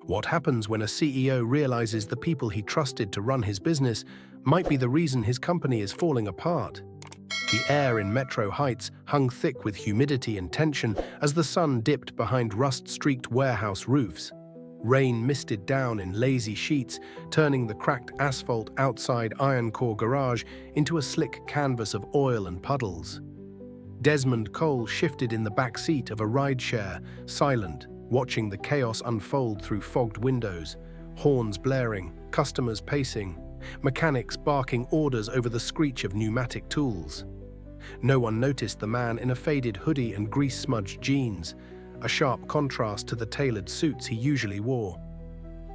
What happens when a CEO realizes the people he trusted to run his business might be the reason his company is falling apart? The air in Metro Heights hung thick with humidity and tension as the sun dipped behind rust-streaked warehouse roofs. Rain misted down in lazy sheets, turning the cracked asphalt outside IronCore Garage into a slick canvas of oil and puddles. Desmond Cole shifted in the back seat of a rideshare, silent, watching the chaos unfold through fogged windows, horns blaring, customers pacing, mechanics barking orders over the screech of pneumatic tools. No one noticed the man in a faded hoodie and grease-smudged jeans, a sharp contrast to the tailored suits he usually wore.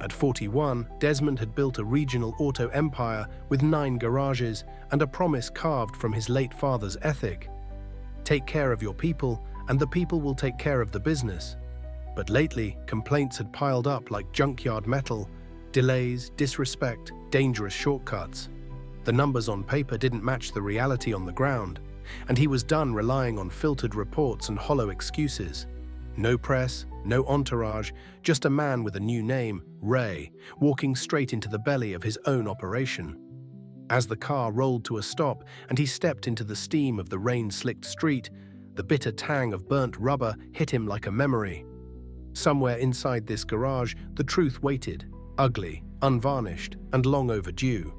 At 41, Desmond had built a regional auto empire with 9 garages and a promise carved from his late father's ethic. Take care of your people, and the people will take care of the business. But lately, complaints had piled up like junkyard metal: delays, disrespect, dangerous shortcuts. The numbers on paper didn't match the reality on the ground, and he was done relying on filtered reports and hollow excuses. No press, no entourage, just a man with a new name, Ray, walking straight into the belly of his own operation. As the car rolled to a stop and he stepped into the steam of the rain-slicked street, the bitter tang of burnt rubber hit him like a memory. Somewhere inside this garage, the truth waited, ugly, unvarnished, and long overdue.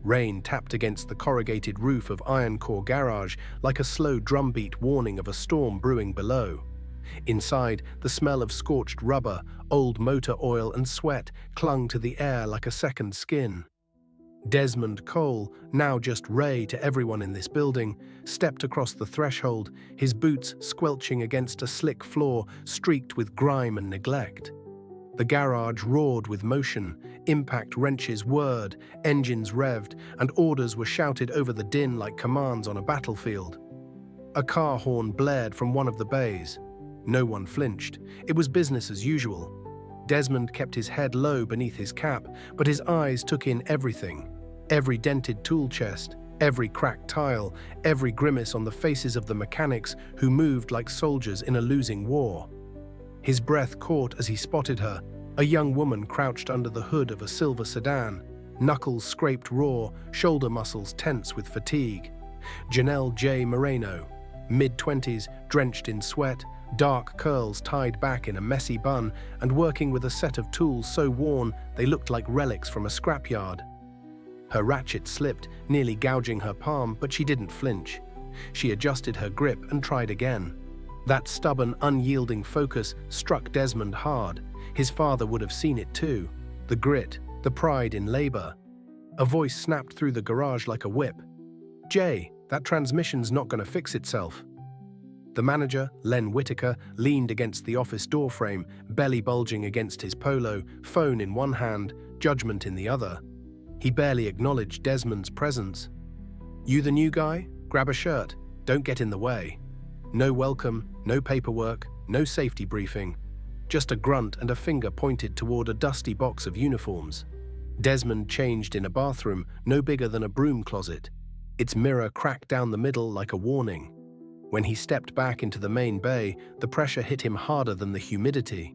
Rain tapped against the corrugated roof of IronCore Garage like a slow drumbeat warning of a storm brewing below. Inside, the smell of scorched rubber, old motor oil, and sweat clung to the air like a second skin. Desmond Cole, now just Ray to everyone in this building, stepped across the threshold, his boots squelching against a slick floor streaked with grime and neglect. The garage roared with motion, impact wrenches whirred, engines revved, and orders were shouted over the din like commands on a battlefield. A car horn blared from one of the bays. No one flinched. It was business as usual. Desmond kept his head low beneath his cap, but his eyes took in everything. Every dented tool chest, every cracked tile, every grimace on the faces of the mechanics who moved like soldiers in a losing war. His breath caught as he spotted her, a young woman crouched under the hood of a silver sedan, knuckles scraped raw, shoulder muscles tense with fatigue. Janelle J. Moreno, mid-20s, drenched in sweat, dark curls tied back in a messy bun, and working with a set of tools so worn they looked like relics from a scrapyard. Her ratchet slipped, nearly gouging her palm, but she didn't flinch. She adjusted her grip and tried again. That stubborn, unyielding focus struck Desmond hard. His father would have seen it too. The grit, the pride in labor. A voice snapped through the garage like a whip. "Jay, that transmission's not going to fix itself." The manager, Len Whitaker, leaned against the office doorframe, belly bulging against his polo, phone in one hand, judgment in the other. He barely acknowledged Desmond's presence. "You the new guy? Grab a shirt. Don't get in the way." No welcome, no paperwork, no safety briefing. Just a grunt and a finger pointed toward a dusty box of uniforms. Desmond changed in a bathroom no bigger than a broom closet. Its mirror cracked down the middle like a warning. When he stepped back into the main bay, the pressure hit him harder than the humidity.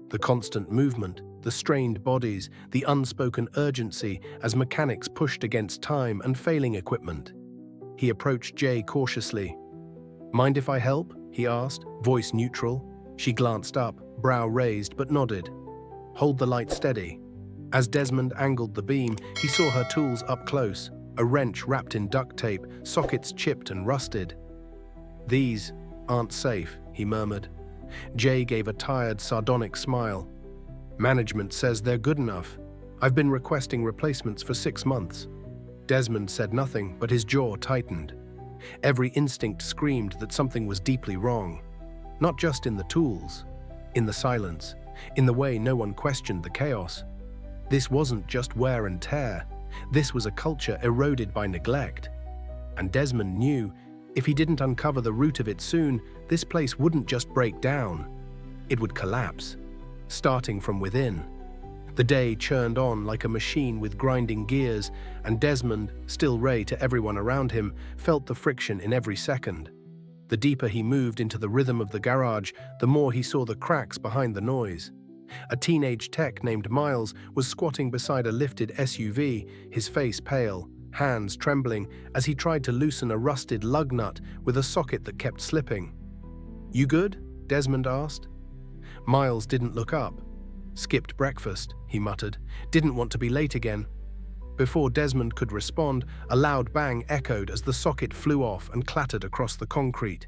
The constant movement, the strained bodies, the unspoken urgency as mechanics pushed against time and failing equipment. He approached Jay cautiously. "Mind if I help?" he asked, voice neutral. She glanced up, brow raised but nodded. "Hold the light steady." As Desmond angled the beam, he saw her tools up close, a wrench wrapped in duct tape, sockets chipped and rusted. "These aren't safe," he murmured. Jay gave a tired, sardonic smile. "Management says they're good enough. I've been requesting replacements for 6 months." Desmond said nothing, but his jaw tightened. Every instinct screamed that something was deeply wrong. Not just in the tools, in the silence, in the way no one questioned the chaos. This wasn't just wear and tear. This was a culture eroded by neglect. And Desmond knew, if he didn't uncover the root of it soon, this place wouldn't just break down. It would collapse, starting from within. The day churned on like a machine with grinding gears, and Desmond, still Ray to everyone around him, felt the friction in every second. The deeper he moved into the rhythm of the garage, the more he saw the cracks behind the noise. A teenage tech named Miles was squatting beside a lifted SUV, his face pale, hands trembling as he tried to loosen a rusted lug nut with a socket that kept slipping. "You good?" Desmond asked. Miles didn't look up. "Skipped breakfast," he muttered. "Didn't want to be late again." Before Desmond could respond, a loud bang echoed as the socket flew off and clattered across the concrete.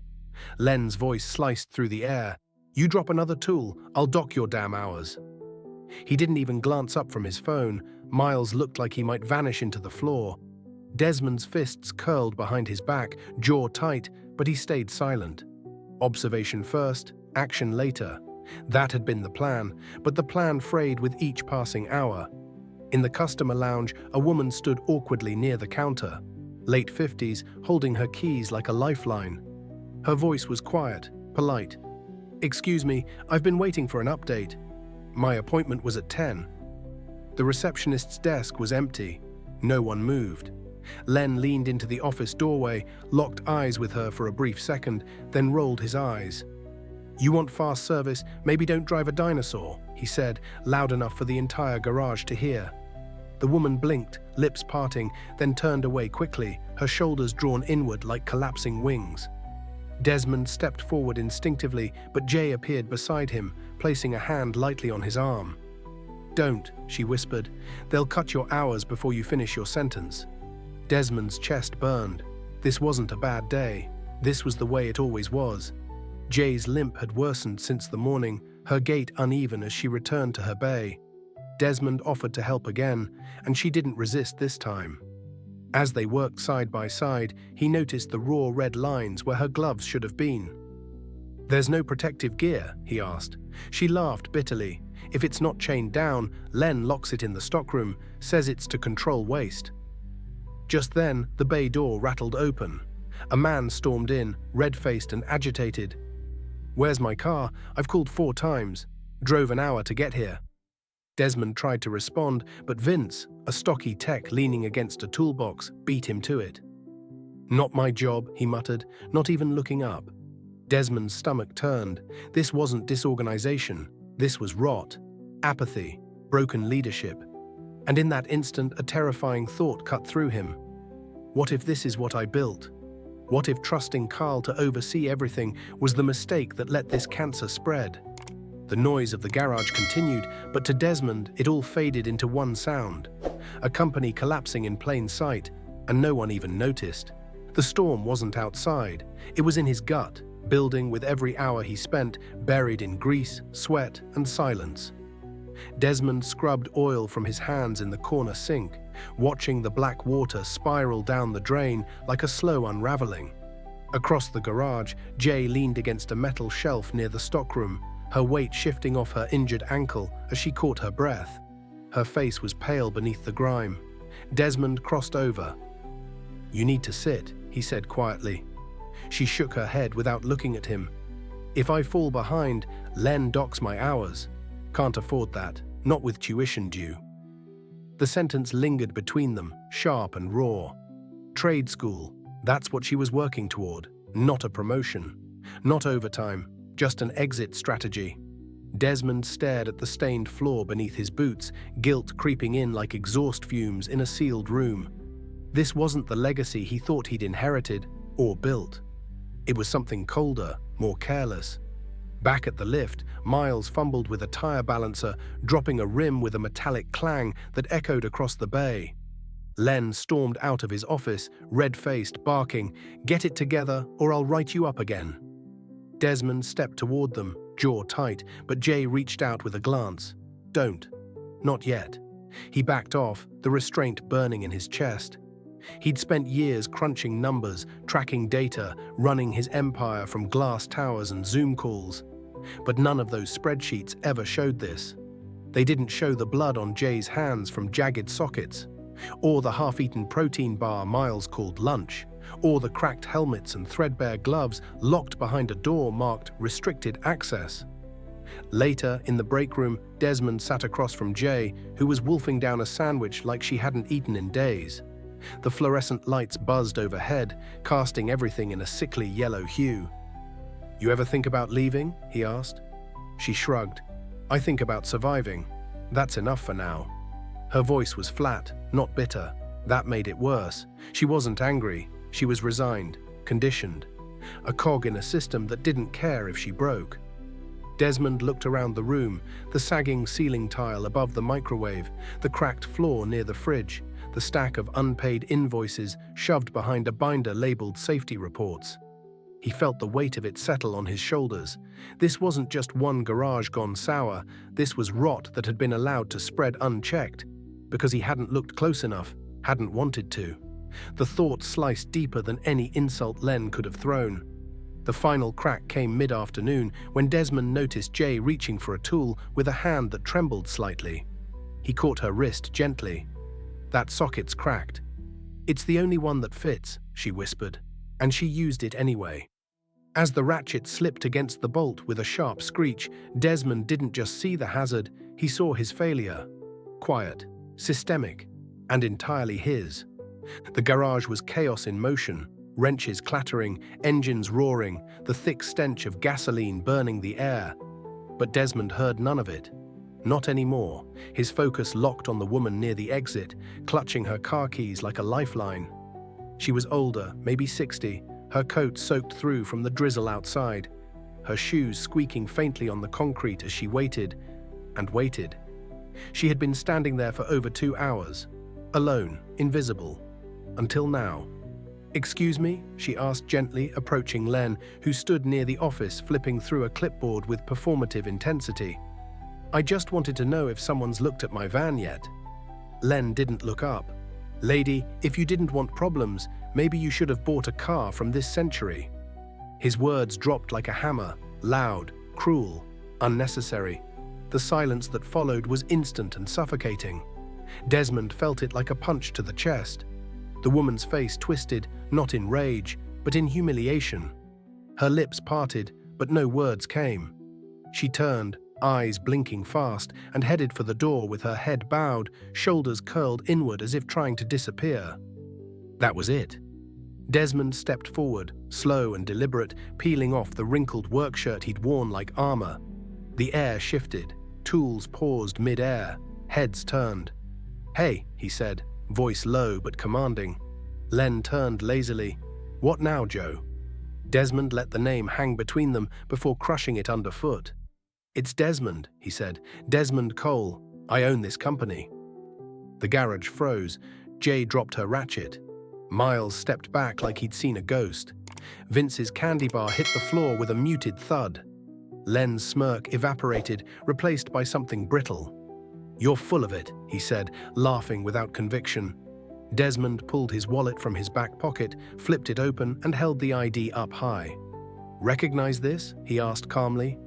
Len's voice sliced through the air. "You drop another tool, I'll dock your damn hours." He didn't even glance up from his phone. Miles looked like he might vanish into the floor. Desmond's fists curled behind his back, jaw tight, but he stayed silent. Observation first, action later. That had been the plan, but the plan frayed with each passing hour. In the customer lounge, a woman stood awkwardly near the counter, late 50s, holding her keys like a lifeline. Her voice was quiet, polite. "Excuse me, I've been waiting for an update. My appointment was at 10. The receptionist's desk was empty. No one moved. Len leaned into the office doorway, locked eyes with her for a brief second, then rolled his eyes. "You want fast service, maybe don't drive a dinosaur," he said, loud enough for the entire garage to hear. The woman blinked, lips parting, then turned away quickly, her shoulders drawn inward like collapsing wings. Desmond stepped forward instinctively, but Jay appeared beside him, placing a hand lightly on his arm. "Don't," she whispered. "They'll cut your hours before you finish your sentence." Desmond's chest burned. This wasn't a bad day. This was the way it always was. Jay's limp had worsened since the morning, her gait uneven as she returned to her bay. Desmond offered to help again, and she didn't resist this time. As they worked side by side, he noticed the raw red lines where her gloves should have been. "There's no protective gear?" he asked. She laughed bitterly. "If it's not chained down, Len locks it in the stockroom, says it's to control waste." Just then, the bay door rattled open. A man stormed in, red-faced and agitated. "Where's my car? I've called 4 times. Drove an hour to get here." Desmond tried to respond, but Vince, a stocky tech leaning against a toolbox, beat him to it. "Not my job," he muttered, not even looking up. Desmond's stomach turned. This wasn't disorganization. This was rot, apathy, broken leadership. And in that instant, a terrifying thought cut through him. What if this is what I built? What if trusting Carl to oversee everything was the mistake that let this cancer spread? The noise of the garage continued, but to Desmond, it all faded into one sound. A company collapsing in plain sight, and no one even noticed. The storm wasn't outside. It was in his gut, building with every hour he spent, buried in grease, sweat, and silence. Desmond scrubbed oil from his hands in the corner sink, watching the black water spiral down the drain like a slow unraveling. Across the garage, Jay leaned against a metal shelf near the stockroom, her weight shifting off her injured ankle as she caught her breath. Her face was pale beneath the grime. Desmond crossed over. "You need to sit," he said quietly. She shook her head without looking at him. "If I fall behind, Len docks my hours. Can't afford that, not with tuition due." The sentence lingered between them, sharp and raw. Trade school, that's what she was working toward, not a promotion. Not overtime, just an exit strategy. Desmond stared at the stained floor beneath his boots, guilt creeping in like exhaust fumes in a sealed room. This wasn't the legacy he thought he'd inherited or built. It was something colder, more careless. Back at the lift, Miles fumbled with a tire balancer, dropping a rim with a metallic clang that echoed across the bay. Len stormed out of his office, red-faced, barking, "Get it together or I'll write you up again." Desmond stepped toward them, jaw tight, but Jay reached out with a glance. "Don't. Not yet." He backed off, the restraint burning in his chest. He'd spent years crunching numbers, tracking data, running his empire from glass towers and Zoom calls. But none of those spreadsheets ever showed this. They didn't show the blood on Jay's hands from jagged sockets, or the half-eaten protein bar Miles called lunch, or the cracked helmets and threadbare gloves locked behind a door marked restricted access. Later, in the break room, Desmond sat across from Jay, who was wolfing down a sandwich like she hadn't eaten in days. The fluorescent lights buzzed overhead, casting everything in a sickly yellow hue. "You ever think about leaving?" he asked. She shrugged. I think about surviving. That's enough for now." Her voice was flat, not bitter. That made it worse. She wasn't angry. She was resigned, conditioned. A cog in a system that didn't care if she broke. Desmond looked around the room, the sagging ceiling tile above the microwave, the cracked floor near the fridge, the stack of unpaid invoices shoved behind a binder labeled safety reports. He felt the weight of it settle on his shoulders. This wasn't just one garage gone sour, this was rot that had been allowed to spread unchecked, because he hadn't looked close enough, hadn't wanted to. The thought sliced deeper than any insult Len could have thrown. The final crack came mid-afternoon when Desmond noticed Jay reaching for a tool with a hand that trembled slightly. He caught her wrist gently. "That socket's cracked." "It's the only one that fits," she whispered, and she used it anyway. As the ratchet slipped against the bolt with a sharp screech, Desmond didn't just see the hazard, he saw his failure. Quiet, systemic, and entirely his. The garage was chaos in motion. Wrenches clattering, engines roaring, the thick stench of gasoline burning the air. But Desmond heard none of it. Not anymore, his focus locked on the woman near the exit, clutching her car keys like a lifeline. She was older, maybe 60, her coat soaked through from the drizzle outside, her shoes squeaking faintly on the concrete as she waited and waited. She had been standing there for over 2 hours, alone, invisible, until now. "Excuse me?" she asked gently, approaching Len, who stood near the office flipping through a clipboard with performative intensity. "I just wanted to know if someone's looked at my van yet." Len didn't look up. "Lady, if you didn't want problems, maybe you should have bought a car from this century." His words dropped like a hammer, loud, cruel, unnecessary. The silence that followed was instant and suffocating. Desmond felt it like a punch to the chest. The woman's face twisted, not in rage, but in humiliation. Her lips parted, but no words came. She turned, eyes blinking fast, and headed for the door with her head bowed, shoulders curled inward as if trying to disappear. That was it. Desmond stepped forward, slow and deliberate, peeling off the wrinkled workshirt he'd worn like armor. The air shifted, tools paused mid-air, heads turned. "Hey," he said, voice low but commanding. Len turned lazily. "What now, Joe?" Desmond let the name hang between them before crushing it underfoot. "It's Desmond," he said. "Desmond Cole. I own this company." The garage froze. Jay dropped her ratchet. Miles stepped back like he'd seen a ghost. Vince's candy bar hit the floor with a muted thud. Len's smirk evaporated, replaced by something brittle. "You're full of it," he said, laughing without conviction. Desmond pulled his wallet from his back pocket, flipped it open, and held the ID up high. "Recognize this?" he asked calmly.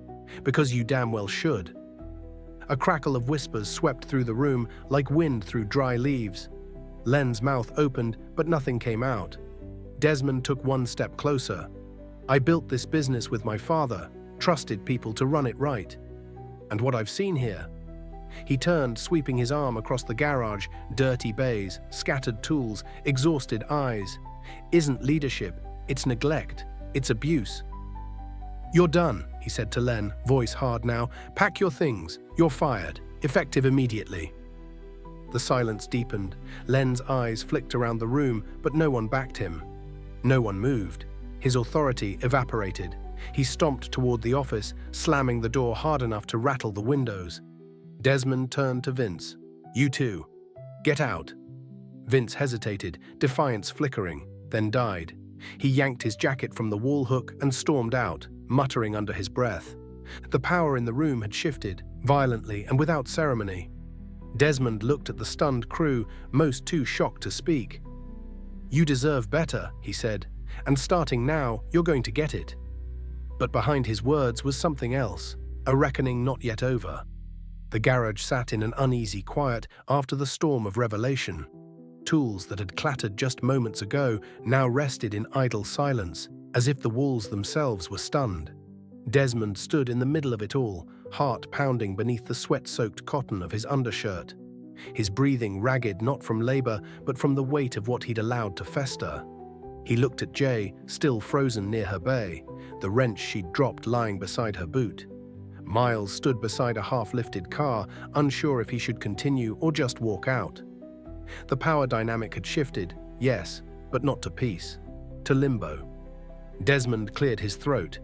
"Because you damn well should." A crackle of whispers swept through the room like wind through dry leaves. Len's mouth opened, but nothing came out. Desmond took one step closer. "I built this business with my father, trusted people to run it right. And what I've seen here..." He turned, sweeping his arm across the garage, dirty bays, scattered tools, exhausted eyes. "Isn't leadership, it's neglect, it's abuse." "You're done," he said to Len, voice hard now. "Pack your things, you're fired, effective immediately." The silence deepened. Len's eyes flicked around the room, but no one backed him. No one moved. His authority evaporated. He stomped toward the office, slamming the door hard enough to rattle the windows. Desmond turned to Vince. "You too. Get out." Vince hesitated, defiance flickering, then died. He yanked his jacket from the wall hook and stormed out, muttering under his breath. The power in the room had shifted, violently and without ceremony. Desmond looked at the stunned crew, most too shocked to speak. "You deserve better," he said, "and starting now, you're going to get it." But behind his words was something else, a reckoning not yet over. The garage sat in an uneasy quiet after the storm of revelation. Tools that had clattered just moments ago now rested in idle silence, as if the walls themselves were stunned. Desmond stood in the middle of it all, heart pounding beneath the sweat-soaked cotton of his undershirt. His breathing ragged not from labor, but from the weight of what he'd allowed to fester. He looked at Jay, still frozen near her bay, the wrench she'd dropped lying beside her boot. Miles stood beside a half-lifted car, unsure if he should continue or just walk out. The power dynamic had shifted, yes, but not to peace, to limbo. Desmond cleared his throat.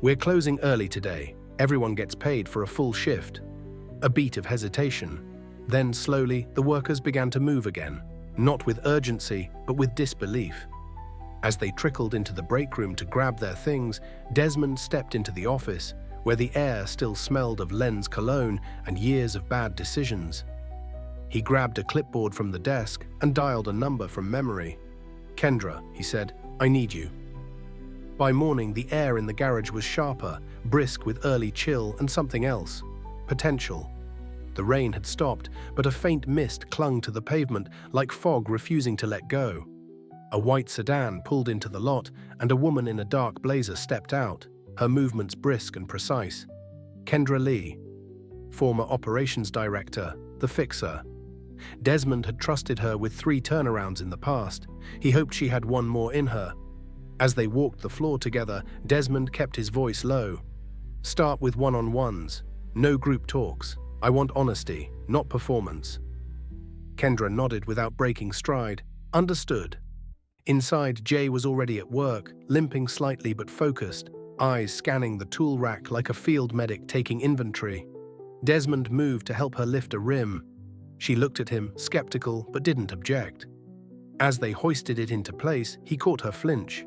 "We're closing early today. Everyone gets paid for a full shift." A beat of hesitation. Then, slowly, the workers began to move again, not with urgency, but with disbelief. As they trickled into the break room to grab their things, Desmond stepped into the office, where the air still smelled of Len's cologne and years of bad decisions. He grabbed a clipboard from the desk and dialed a number from memory. "Kendra," he said, "I need you." By morning, the air in the garage was sharper, brisk with early chill and something else. Potential. The rain had stopped, but a faint mist clung to the pavement like fog refusing to let go. A white sedan pulled into the lot, and a woman in a dark blazer stepped out, her movements brisk and precise. Kendra Lee, former operations director, the fixer. Desmond had trusted her with 3 turnarounds in the past. He hoped she had one more in her. As they walked the floor together, Desmond kept his voice low. "Start with one-on-ones. No group talks. I want honesty, not performance." Kendra nodded without breaking stride. "Understood." Inside, Jay was already at work, limping slightly but focused, eyes scanning the tool rack like a field medic taking inventory. Desmond moved to help her lift a rim. She looked at him, skeptical, but didn't object. As they hoisted it into place, he caught her flinch.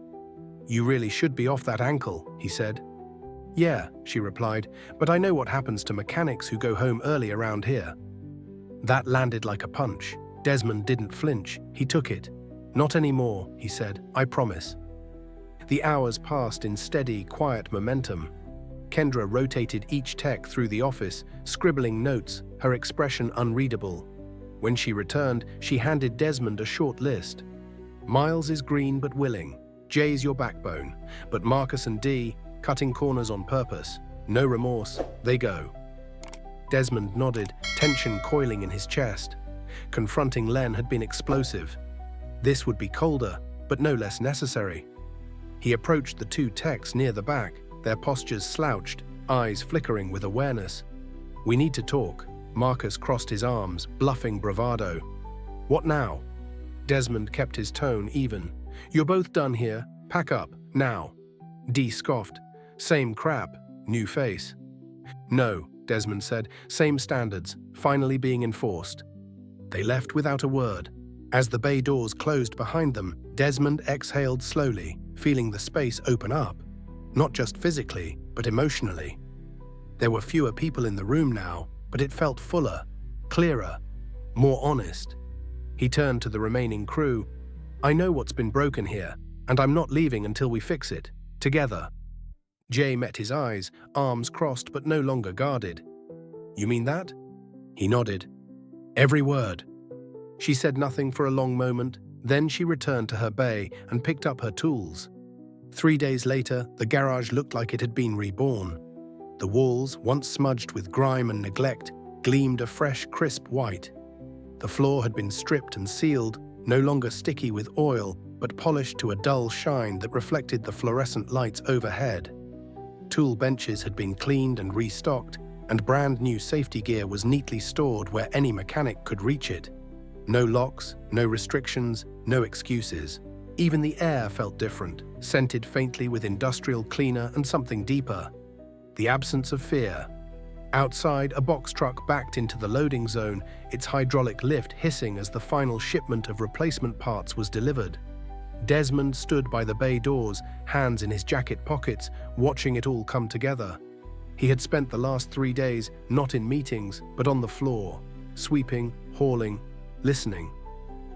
"You really should be off that ankle," he said. "Yeah," she replied, "but I know what happens to mechanics who go home early around here." That landed like a punch. Desmond didn't flinch. He took it. "Not anymore," he said. "I promise." The hours passed in steady, quiet momentum. Kendra rotated each tech through the office, scribbling notes, her expression unreadable. When she returned, she handed Desmond a short list. "Miles is green but willing. Jay's your backbone. But Marcus and Dee, cutting corners on purpose. No remorse. They go." Desmond nodded, tension coiling in his chest. Confronting Len had been explosive. This would be colder, but no less necessary. He approached the 2 techs near the back, their postures slouched, eyes flickering with awareness. "We need to talk." Marcus crossed his arms, bluffing bravado. "What now?" Desmond kept his tone even. "You're both done here. Pack up, now." Dee scoffed. "Same crap, new face." "No," Desmond said, "same standards, finally being enforced." They left without a word. As the bay doors closed behind them, Desmond exhaled slowly, feeling the space open up. Not just physically, but emotionally. There were fewer people in the room now, but it felt fuller, clearer, more honest. He turned to the remaining crew. "I know what's been broken here, and I'm not leaving until we fix it, together." Jay met his eyes, arms crossed but no longer guarded. "You mean that?" He nodded. "Every word." She said nothing for a long moment, then she returned to her bay and picked up her tools. 3 days later, the garage looked like it had been reborn. The walls, once smudged with grime and neglect, gleamed a fresh, crisp white. The floor had been stripped and sealed, no longer sticky with oil, but polished to a dull shine that reflected the fluorescent lights overhead. Tool benches had been cleaned and restocked, and brand new safety gear was neatly stored where any mechanic could reach it. No locks, no restrictions, no excuses. Even the air felt different, scented faintly with industrial cleaner and something deeper. The absence of fear. Outside, a box truck backed into the loading zone, its hydraulic lift hissing as the final shipment of replacement parts was delivered. Desmond stood by the bay doors, hands in his jacket pockets, watching it all come together. He had spent the last 3 days not in meetings, but on the floor, sweeping, hauling, listening.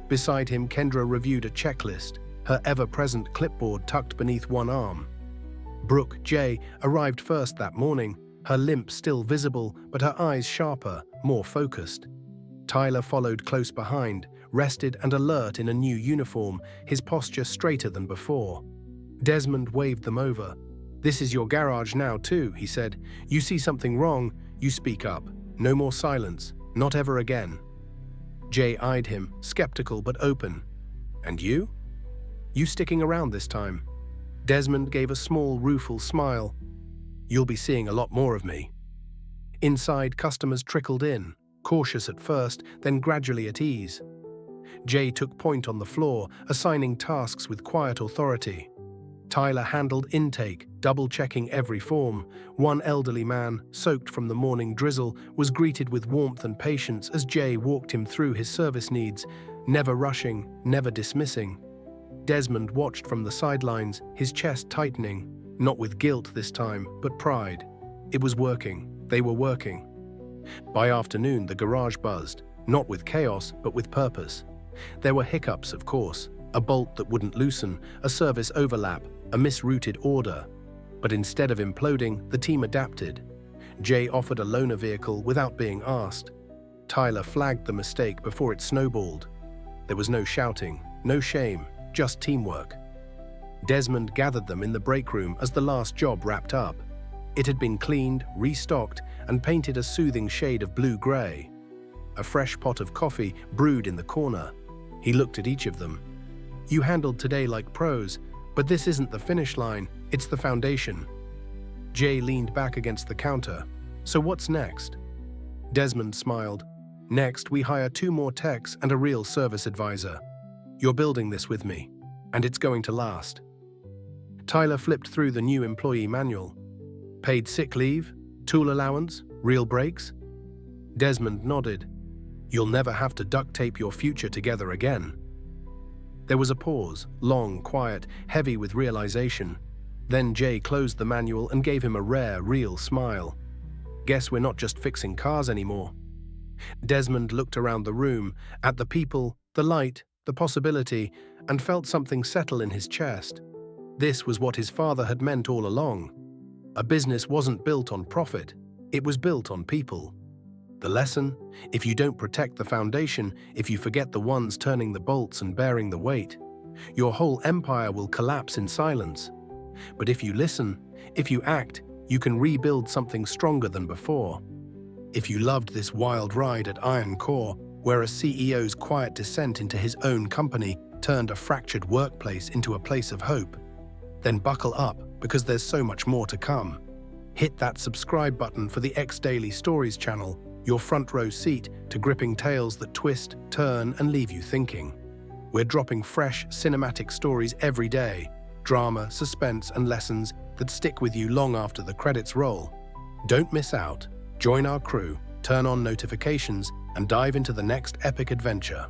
Beside him, Kendra reviewed a checklist, her ever-present clipboard tucked beneath one arm. Brooke J. arrived first that morning, her limp still visible, but her eyes sharper, more focused. Tyler followed close behind, rested and alert in a new uniform, his posture straighter than before. Desmond waved them over. "This is your garage now too," he said. "You see something wrong, you speak up. No more silence, not ever again." Jay eyed him, skeptical but open. "And you? You sticking around this time?" Desmond gave a small, rueful smile. "You'll be seeing a lot more of me." Inside, customers trickled in, cautious at first, then gradually at ease. Jay took point on the floor, assigning tasks with quiet authority. Tyler handled intake, double-checking every form. One elderly man, soaked from the morning drizzle, was greeted with warmth and patience as Jay walked him through his service needs, never rushing, never dismissing. Desmond watched from the sidelines, his chest tightening, not with guilt this time, but pride. It was working. They were working. By afternoon, the garage buzzed, not with chaos, but with purpose. There were hiccups, of course, a bolt that wouldn't loosen, a service overlap, a misrouted order. But instead of imploding, the team adapted. Jay offered a loaner vehicle without being asked. Tyler flagged the mistake before it snowballed. There was no shouting, no shame, just teamwork. Desmond gathered them in the break room as the last job wrapped up. It had been cleaned, restocked, and painted a soothing shade of blue-gray. A fresh pot of coffee brewed in the corner. He looked at each of them. "You handled today like pros, but this isn't the finish line, it's the foundation." Jay leaned back against the counter. "So what's next?" Desmond smiled. "Next, we hire 2 more techs and a real service advisor. You're building this with me, and it's going to last." Tyler flipped through the new employee manual. "Paid sick leave? Tool allowance? Real breaks?" Desmond nodded. "You'll never have to duct tape your future together again." There was a pause, long, quiet, heavy with realization. Then Jay closed the manual and gave him a rare, real smile. "Guess we're not just fixing cars anymore." Desmond looked around the room, at the people, the light, the possibility, and felt something settle in his chest. This was what his father had meant all along. A business wasn't built on profit, it was built on people. The lesson? If you don't protect the foundation, if you forget the ones turning the bolts and bearing the weight, your whole empire will collapse in silence. But if you listen, if you act, you can rebuild something stronger than before. If you loved this wild ride at IronCore, where a CEO's quiet descent into his own company turned a fractured workplace into a place of hope, then buckle up, because there's so much more to come. Hit that subscribe button for the X Daily Stories channel, your front row seat to gripping tales that twist, turn, and leave you thinking. We're dropping fresh, cinematic stories every day, drama, suspense, and lessons that stick with you long after the credits roll. Don't miss out. Join our crew, turn on notifications, and dive into the next epic adventure.